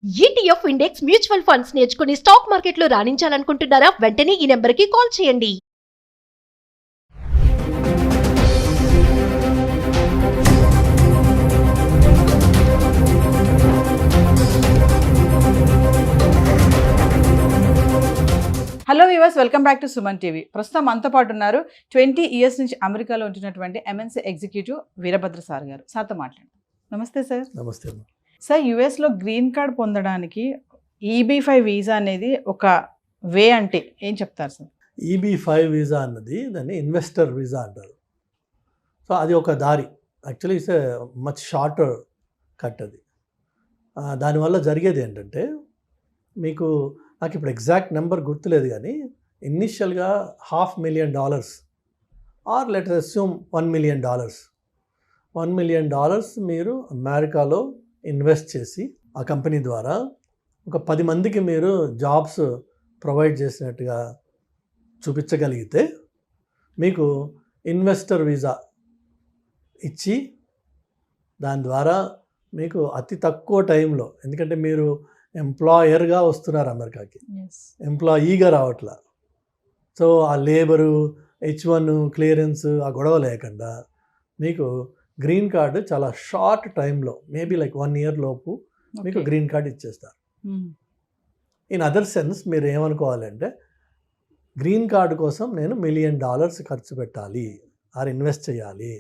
ETF index mutual funds నేర్చుకుని stock మార్కెట్లో రాణించాలనుకుంటున్నారా? వెంటనే ఈ నెంబర్కి కాల్ చేయండి. Hello viewers, welcome back to Suman TV. ప్రస్తుతం మనతో పాటు ఉన్నారు 20 years నుంచి అమెరికాలో ఉంటున్నటువంటి ఎంఎన్సీ ఎగ్జిక్యూటివ్ వీరభద్ర సార్ గారు. సార్తో మాట్లాడండి. నమస్తే సార్. నమస్తే. సార్, యుఎస్లో గ్రీన్ కార్డ్ పొందడానికి EB-5 వీసా అనేది ఒక వే అంటే ఏం చెప్తారు సార్? EB-5 వీసా అన్నది దాన్ని ఇన్వెస్టర్ వీసా అంటారు. సో అది ఒక దారి. Actually it's much shorter cut అది. దానివల్ల జరిగేది ఏంటంటే, మీకు నాకు ఇప్పుడు ఎగ్జాక్ట్ నెంబర్ గుర్తులేదు కానీ ఇనిషియల్గా $500,000 are let assume $1 million. $1 million మీరు అమెరికాలో ఇన్వెస్ట్ చేసి ఆ కంపెనీ ద్వారా ఒక 10 మందికి మీరు జాబ్స్ ప్రొవైడ్ చేసినట్టుగా చూపించగలిగితే మీకు ఇన్వెస్టర్ వీసా ఇచ్చి దాని ద్వారా మీకు అతి తక్కువ టైంలో, ఎందుకంటే మీరు ఎంప్లాయర్గా వస్తున్నారు అమెరికాకి, ఎంప్లాయీగా రావట్లా. సో ఆ లేబరు, H1 క్లియరెన్స్, ఆ గొడవ లేకుండా మీకు గ్రీన్ కార్డు చాలా షార్ట్ టైంలో, మేబీ లైక్ 1 year లోపు మీకు గ్రీన్ కార్డ్ ఇచ్చేస్తారు. ఇన్ అదర్ సెన్స్ మీరు ఏమనుకోవాలంటే, గ్రీన్ కార్డు కోసం నేను $1 million ఖర్చు పెట్టాలి ఆర్ ఇన్వెస్ట్ చేయాలి.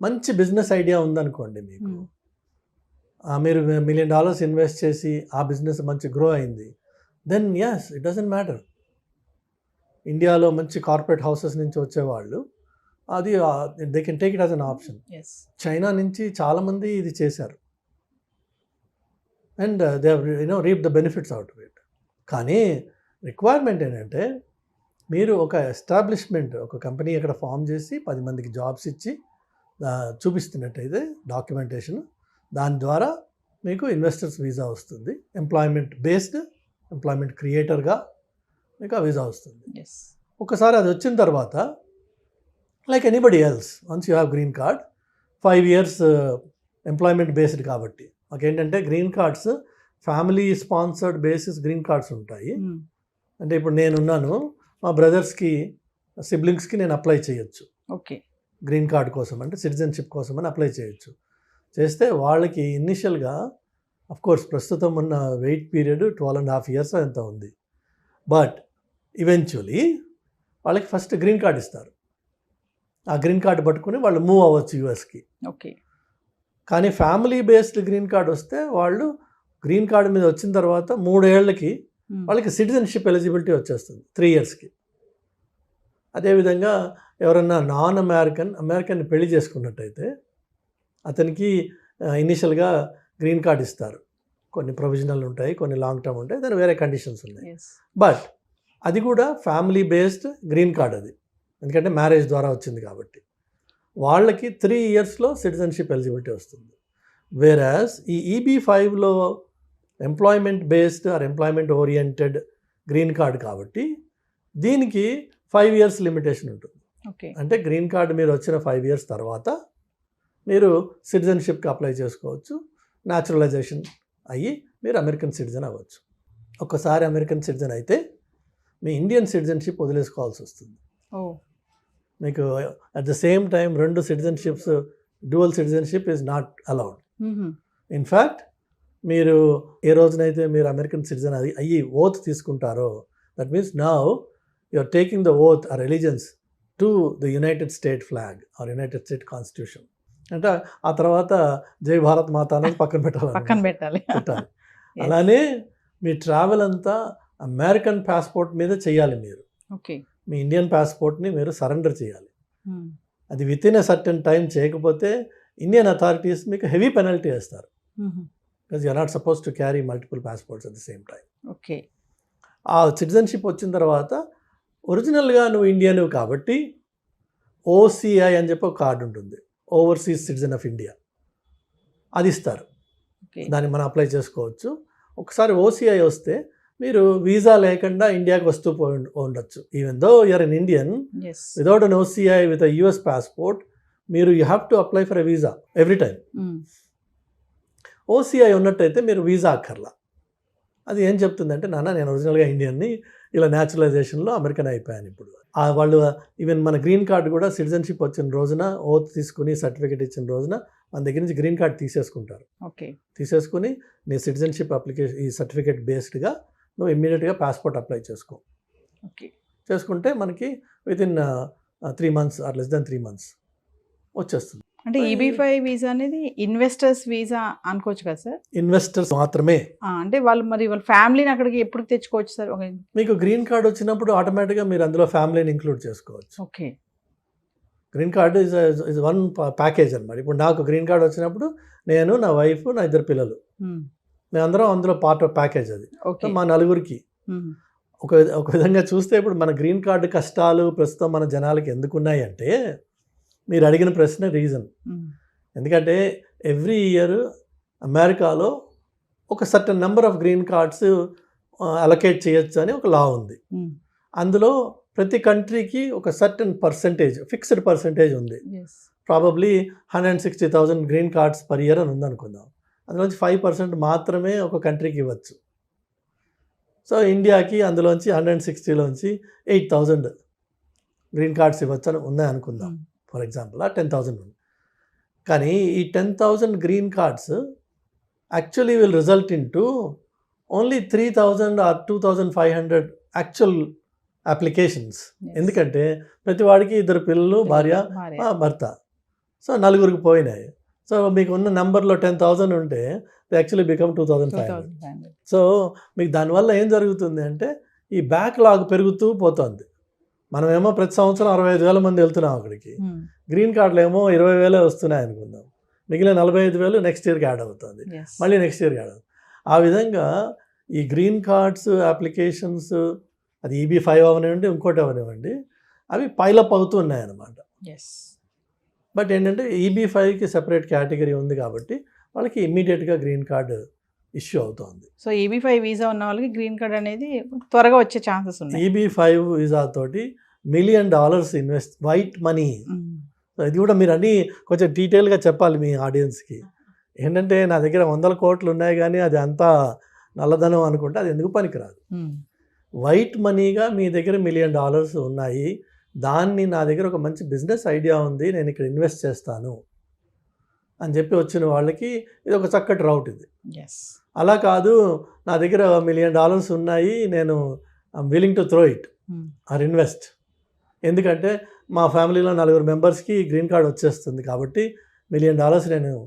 మంచి బిజినెస్ ఐడియా ఉందనుకోండి మీకు, మీరు $1 million ఇన్వెస్ట్ చేసి ఆ బిజినెస్ మంచి గ్రో అయింది, then yes it doesn't matter. ఇండియాలో మంచి కార్పొరేట్ హౌసెస్ నుంచి వచ్చేవాళ్ళు అది they can take it as an option. China నుంచి చాలామంది ఇది చేశారు and they have reap the benefits out of it. కానీ రిక్వైర్మెంట్ ఏంటంటే, మీరు ఒక ఎస్టాబ్లిష్మెంట్, ఒక కంపెనీ అక్కడ ఫామ్ చేసి 10 మందికి జాబ్స్ ఇచ్చి చూపిస్తున్నట్టయితే డాక్యుమెంటేషన్, దాని ద్వారా మీకు ఇన్వెస్టర్స్ వీసా వస్తుంది. ఎంప్లాయ్మెంట్ క్రియేటర్గా మీకు ఆ వీసా వస్తుంది. ఒకసారి అది వచ్చిన తర్వాత, like anybody else, once you have green card, 5 years employment based కాబట్టి మాకేంటంటే green cards family sponsored basis green cards ఉంటాయి. అంటే ఇప్పుడు నేనున్నాను, మా బ్రదర్స్కి, సిబ్లింగ్స్కి నేను అప్లై చేయొచ్చు. ఓకే, గ్రీన్ కార్డ్ కోసం, అంటే సిటిజన్షిప్ కోసం అని అప్లై చేయొచ్చు. చేస్తే వాళ్ళకి ఇనిషియల్గా అఫ్కోర్స్ ప్రస్తుతం ఉన్న వెయిట్ పీరియడ్ 12.5 years ఎంత ఉంది, బట్ ఈవెన్చువలీ వాళ్ళకి ఫస్ట్ గ్రీన్ కార్డ్ ఇస్తారు. ఆ గ్రీన్ కార్డు పట్టుకుని వాళ్ళు మూవ్ అవ్వచ్చు యూఎస్కి. ఓకే. కానీ ఫ్యామిలీ బేస్డ్ గ్రీన్ కార్డ్ వస్తే వాళ్ళు గ్రీన్ కార్డు మీద వచ్చిన తర్వాత 3 ఏళ్ళకి వాళ్ళకి సిటిజన్షిప్ ఎలిజిబిలిటీ వచ్చేస్తుంది, 3 yearsకి. అదేవిధంగా ఎవరన్నా నాన్ అమెరికన్ పెళ్లి చేసుకున్నట్టయితే అతనికి ఇనిషియల్గా గ్రీన్ కార్డ్ ఇస్తారు. కొన్ని ప్రొవిజనల్ ఉంటాయి, కొన్ని లాంగ్ టర్మ్ ఉంటాయి, దాని వేరే కండిషన్స్ ఉన్నాయి. బట్ అది కూడా ఫ్యామిలీ బేస్డ్ గ్రీన్ కార్డ్ అది, ఎందుకంటే మ్యారేజ్ ద్వారా వచ్చింది కాబట్టి వాళ్ళకి 3 yearsలో సిటిజన్షిప్ ఎలిజిబిలిటీ వస్తుంది. వేరాస్ ఈ EB-5లో employment based or employment oriented green card కాబట్టి దీనికి 5 years లిమిటేషన్ ఉంటుంది. అంటే గ్రీన్ కార్డు మీరు వచ్చిన 5 years తర్వాత మీరు సిటిజన్షిప్కి అప్లై చేసుకోవచ్చు, న్యాచురలైజేషన్ అయ్యి మీరు అమెరికన్ సిటిజన్ అవ్వచ్చు. ఒక్కసారి అమెరికన్ సిటిజన్ అయితే మీ ఇండియన్ సిటిజన్షిప్ వదిలేసుకోవాల్సి వస్తుంది. మీకు at the same time 2 citizenships, dual citizenship is not allowed. In fact మీరు ఏ రోజునైతే మీరు అమెరికన్ సిటిజన్ అయ్యి ఓత్ తీసుకుంటారో, that means now you are taking the oath or allegiance to the United State flag or United State constitution. అంటే ఆ తర్వాత జై భారత్ మాత అనేది పక్కన పెట్టాలి. అలానే మీ ట్రావెల్ అంతా అమెరికన్ పాస్పోర్ట్ మీద చేయాలి. మీరు మీ ఇండియన్ పాస్పోర్ట్ని మీరు సరెండర్ చేయాలి. అది within a certain time చేయకపోతే ఇండియన్ అథారిటీస్ మీకు హెవీ పెనల్టీ వేస్తారు. Because you are not suppose to carry multiple passports at the same time. ఆ సిటిజన్షిప్ వచ్చిన తర్వాత ఒరిజినల్గా నువ్వు ఇండియన్ కాబట్టి OCI అని చెప్పి ఒక కార్డు ఉంటుంది, ఓవర్సీస్ సిటిజన్ ఆఫ్ ఇండియా, అది ఇస్తారు. దాన్ని మనం అప్లై చేసుకోవచ్చు. ఒకసారి OCI వస్తే మీరు వీసా లేకుండా ఇండియాకి వస్తూ ఉండొచ్చు. Even though you're an Indian without an OCI with a US passport, మీరు you have to apply for a visa every time. OCI ఉన్నట్టయితే మీరు వీసా అక్కర్లా. అది ఏం చెప్తుందంటే నాన్న నేను ఒరిజినల్గా ఇండియన్ని, ఇలా న్యాచురలైజేషన్లో అమెరికన్ అయిపోయాను ఇప్పుడు. వాళ్ళు ఈవెన్ మన గ్రీన్ కార్డు కూడా సిటిజన్షిప్ వచ్చిన రోజున ఓత్ తీసుకుని సర్టిఫికేట్ ఇచ్చిన రోజున మన దగ్గర నుంచి గ్రీన్ కార్డ్ తీసేసుకుంటారు. ఓకే. తీసేసుకుని నీ సిటిజన్షిప్ అప్లికేషన్ ఈ సర్టిఫికేట్ బేస్డ్గా నువ్వు ఇమ్మీడియట్గా పాస్పోర్ట్ అప్లై చేసుకో. ఓకే. చేసుకుంటే మనకి within 3 months or less than 3 months వచ్చేస్తుంది. అంటే EB5 వీసా అనేది ఇన్వెస్టర్స్ వీసా అనుకోవచ్చు కదా సార్? ఇన్వెస్టర్స్ మాత్రమే. అంటే వాళ్ళు మరి వాళ్ళ ఫ్యామిలీని అక్కడికి ఎప్పుడు తెచ్చుకోవచ్చు సార్? మీకు గ్రీన్ కార్డ్ వచ్చినప్పుడు ఆటోమేటిక్గా మీరు అందులో ఫ్యామిలీని ఇంక్లూడ్ చేసుకోవచ్చు. Okay. Green card is one package అనమాట. ఇప్పుడు నాకు గ్రీన్ కార్డ్ వచ్చినప్పుడు నేను, నా వైఫ్, నా 2 పిల్లలు మేమందరం అందులో పార్ట్ ఆఫ్ ప్యాకేజ్ అది. మా నలుగురికి ఒక విధంగా చూస్తే ఇప్పుడు మన గ్రీన్ కార్డు కష్టాలు ప్రస్తుతం మన జనాలకి ఎందుకు ఉన్నాయి అంటే మీరు అడిగిన ప్రశ్న రీజన్. ఎందుకంటే ఎవ్రీ ఇయర్ అమెరికాలో ఒక certain number of green cards allocate చేయొచ్చు అని ఒక లా ఉంది. అందులో ప్రతి కంట్రీకి ఒక సర్టన్ పర్సంటేజ్, ఫిక్స్డ్ పర్సంటేజ్ ఉంది. Probably 160,000 green cards per year అని ఉందనుకుందాం. అందులోంచి 5% మాత్రమే ఒక కంట్రీకి ఇవ్వచ్చు. సో ఇండియాకి అందులోంచి 160లోంచి 8,000 గ్రీన్ కార్డ్స్ ఇవ్వచ్చు అని ఉన్నాయి అనుకుందాం. ఫర్ ఎగ్జాంపుల్ 10,000 ఉంది. కానీ ఈ 10,000 green cards actually will result in to only 3,000 or 2,500 actual applications. ఎందుకంటే ప్రతి వాడికి 2 పిల్లలు, భార్య, భర్త. సో 4 పోయినాయి. సో మీకు ఉన్న నెంబర్లో 10,000 ఉంటే యాక్చువల్లీ బికమ్ 2,500. సో మీకు దానివల్ల ఏం జరుగుతుంది అంటే ఈ బ్యాక్లాగ్ పెరుగుతూ పోతుంది. మనమేమో ప్రతి సంవత్సరం 65,000 మంది వెళ్తున్నాం అక్కడికి. గ్రీన్ కార్డులు ఏమో 20,000 వస్తున్నాయి అనుకుందాం. మిగిలిన 45,000 నెక్స్ట్ ఇయర్కి యాడ్ అవుతుంది, మళ్ళీ నెక్స్ట్ ఇయర్కి యాడ్ అవుతుంది. ఆ విధంగా ఈ గ్రీన్ కార్డ్స్ అప్లికేషన్స్, అది EB5 అవనివ్వండి, ఇంకోటి అవనివ్వండి, అవి పైలప్ అవుతూ ఉన్నాయి అన్నమాట. బట్ ఏంటంటే EB5కి సెపరేట్ కేటగిరీ ఉంది కాబట్టి వాళ్ళకి ఇమ్మీడియట్గా గ్రీన్ కార్డు ఇష్యూ అవుతుంది. సో EB5 వీసా ఉన్న వాళ్ళకి గ్రీన్ కార్డ్ అనేది త్వరగా వచ్చే ఛాన్సెస్ ఉన్నాయి. EB5 వీసా తోటి $1 million invest, white money. So ఇది కూడా మీరు అన్నీ కొంచెం డీటెయిల్గా చెప్పాలి మీ ఆడియన్స్కి. ఏంటంటే నా దగ్గర 100 కోట్లు ఉన్నాయి కానీ అది అంతా నల్లధనం అనుకుంటే అది ఎందుకు పనికిరాదు. వైట్ మనీగా మీ దగ్గర $1 million ఉన్నాయి, దాన్ని నా దగ్గర ఒక మంచి బిజినెస్ ఐడియా ఉంది, నేను ఇక్కడ ఇన్వెస్ట్ చేస్తాను అని చెప్పి వచ్చిన వాళ్ళకి ఇది ఒక చక్కటి రౌట్. ఇది అలా కాదు, నా దగ్గర $1 million ఉన్నాయి, నేను I'm willing to throw it or invest, ఎందుకంటే మా ఫ్యామిలీలో 4 మెంబర్స్కి గ్రీన్ కార్డ్ వచ్చేస్తుంది కాబట్టి $1 million నేను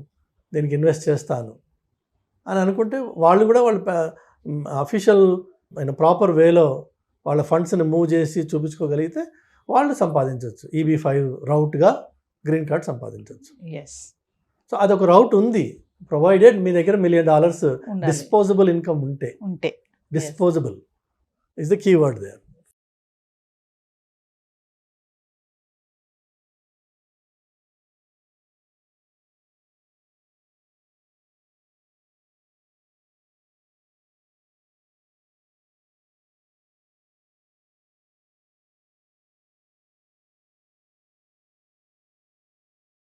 దీనికి ఇన్వెస్ట్ చేస్తాను అని అనుకుంటే వాళ్ళు కూడా వాళ్ళ అఫీషియల్ అయిన ప్రాపర్ వేలో వాళ్ళ ఫండ్స్ని మూవ్ చేసి చూపించుకోగలిగితే వాళ్ళు సంపాదించవచ్చు. EB5 రౌట్గా గ్రీన్ కార్డ్ సంపాదించవచ్చు. సో అదొక రౌట్ ఉంది, ప్రొవైడెడ్ మీ దగ్గర $1 million డిస్పోజబుల్ ఇన్కమ్ ఉంటే. Disposable is the keyword there.